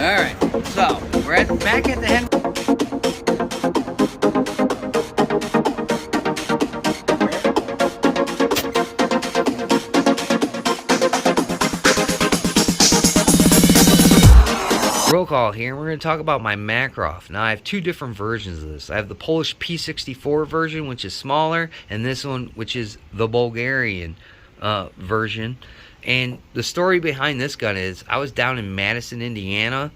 Alright, so we're back at the head. Roll call here, and we're going to talk about my Makarov. Now, I have two different versions of this. I have the Polish P64 version, which is smaller, and this one, which is the Bulgarian version. And the story behind this gun is, I was down in Madison, Indiana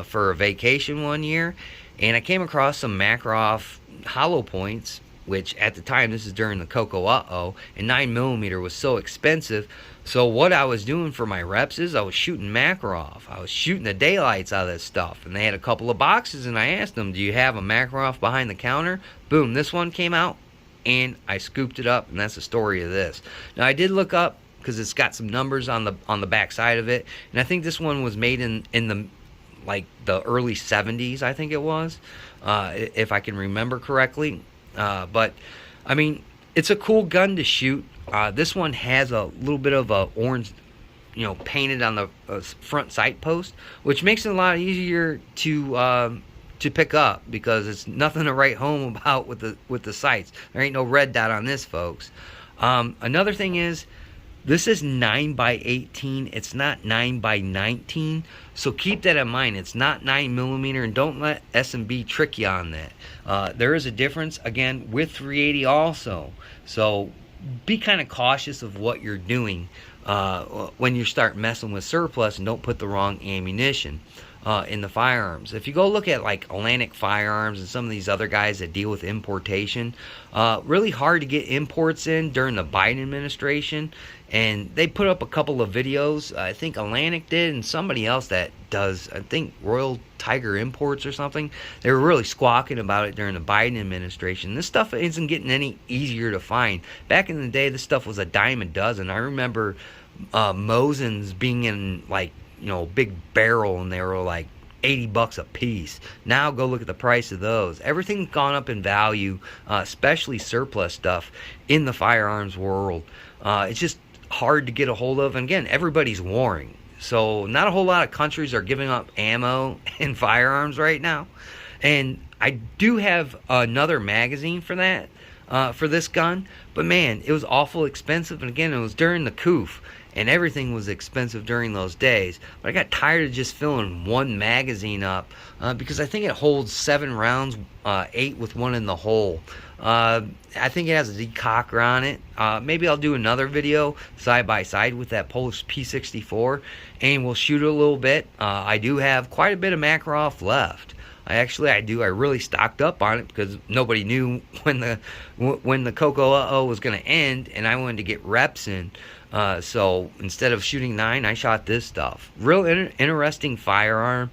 for a vacation one year, and I came across some Makarov hollow points, which at the time, this is during the Coco Uh-Oh, and 9mm was so expensive. So what I was doing for my reps is I was shooting Makarov. I was shooting the daylights out of this stuff. And they had a couple of boxes, and I asked them, do you have a Makarov behind the counter? Boom, this one came out, and I scooped it up, and that's the story of this. Now, I did look up, because it's got some numbers on the back side of it, and I think this one was made in the early 70s, I think it was, if I can remember correctly. But I mean, it's a cool gun to shoot. This one has a little bit of a orange, painted on the front sight post, which makes it a lot easier to pick up, because it's nothing to write home about with the sights. There ain't no red dot on this, folks. Another thing is, this is 9x18. It's not 9x19. So keep that in mind. It's not 9mm, and don't let S&B trick you on that. There is a difference, again, with 380 also. So be kind of cautious of what you're doing when you start messing with surplus, and don't put the wrong ammunition in the firearms. If you go look at like Atlantic Firearms and some of these other guys that deal with importation, really hard to get imports in during the Biden administration, and they put up a couple of videos. I think Atlantic did, and somebody else that does, I think Royal Tiger Imports or something. They were really squawking about it during the Biden administration. This stuff isn't getting any easier to find. Back in the day, this stuff was a dime a dozen. I remember Mosins being in big barrel, and they were like $80 a piece. Now go look at the price of those. Everything's gone up in value, especially surplus stuff in the firearms world. It's just hard to get a hold of, and again, everybody's warring, so not a whole lot of countries are giving up ammo and firearms right now. And I do have another magazine for that, for this gun, but man, it was awful expensive. And again, it was during the COOF, and everything was expensive during those days. But I got tired of just filling one magazine up, because I think it holds 7 rounds, 8 with one in the hole. I think it has a decocker on it. Maybe I'll do another video side by side with that Polish P64, and we'll shoot it a little bit. I do have quite a bit of Makarov left. I really stocked up on it, because nobody knew when the Coco Uh-Oh was going to end, and I wanted to get reps in. So instead of shooting 9, I shot this stuff. Real interesting firearm.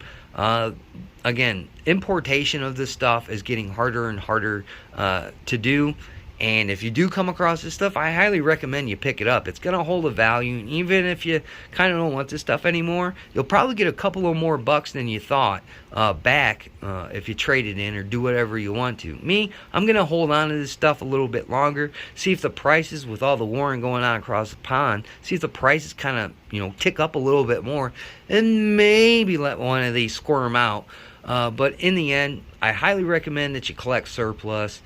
Again, importation of this stuff is getting harder and harder to do. And if you do come across this stuff, I highly recommend you pick it up. It's going to hold a value. And even if you kind of don't want this stuff anymore, you'll probably get a couple of more bucks than you thought back if you trade it in or do whatever you want to. Me, I'm going to hold on to this stuff a little bit longer, see if the prices, with all the warring going on across the pond, see if the prices kind of, tick up a little bit more, and maybe let one of these squirm out. But in the end, I highly recommend that you collect surplus.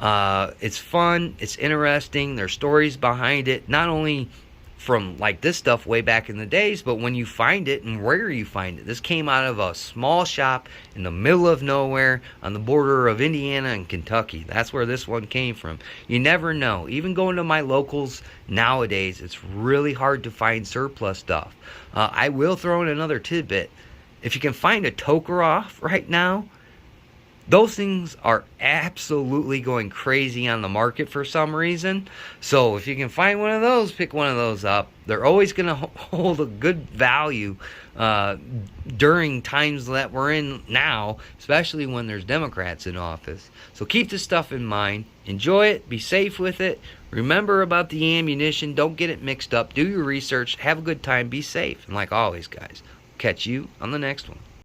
It's fun, it's interesting, there's stories behind it, not only from like this stuff way back in the days, but when you find it and where you find it. This came out of a small shop in the middle of nowhere on the border of Indiana and Kentucky. That's where this one came from. You never know. Even going to my locals nowadays, it's really hard to find surplus stuff. I will throw in another tidbit. If you can find a Tokarev right now, those things are absolutely going crazy on the market for some reason. So if you can find one of those, pick one of those up. They're always going to hold a good value during times that we're in now, especially when there's Democrats in office. So keep this stuff in mind. Enjoy it. Be safe with it. Remember about the ammunition. Don't get it mixed up. Do your research. Have a good time. Be safe. And like always, guys, catch you on the next one.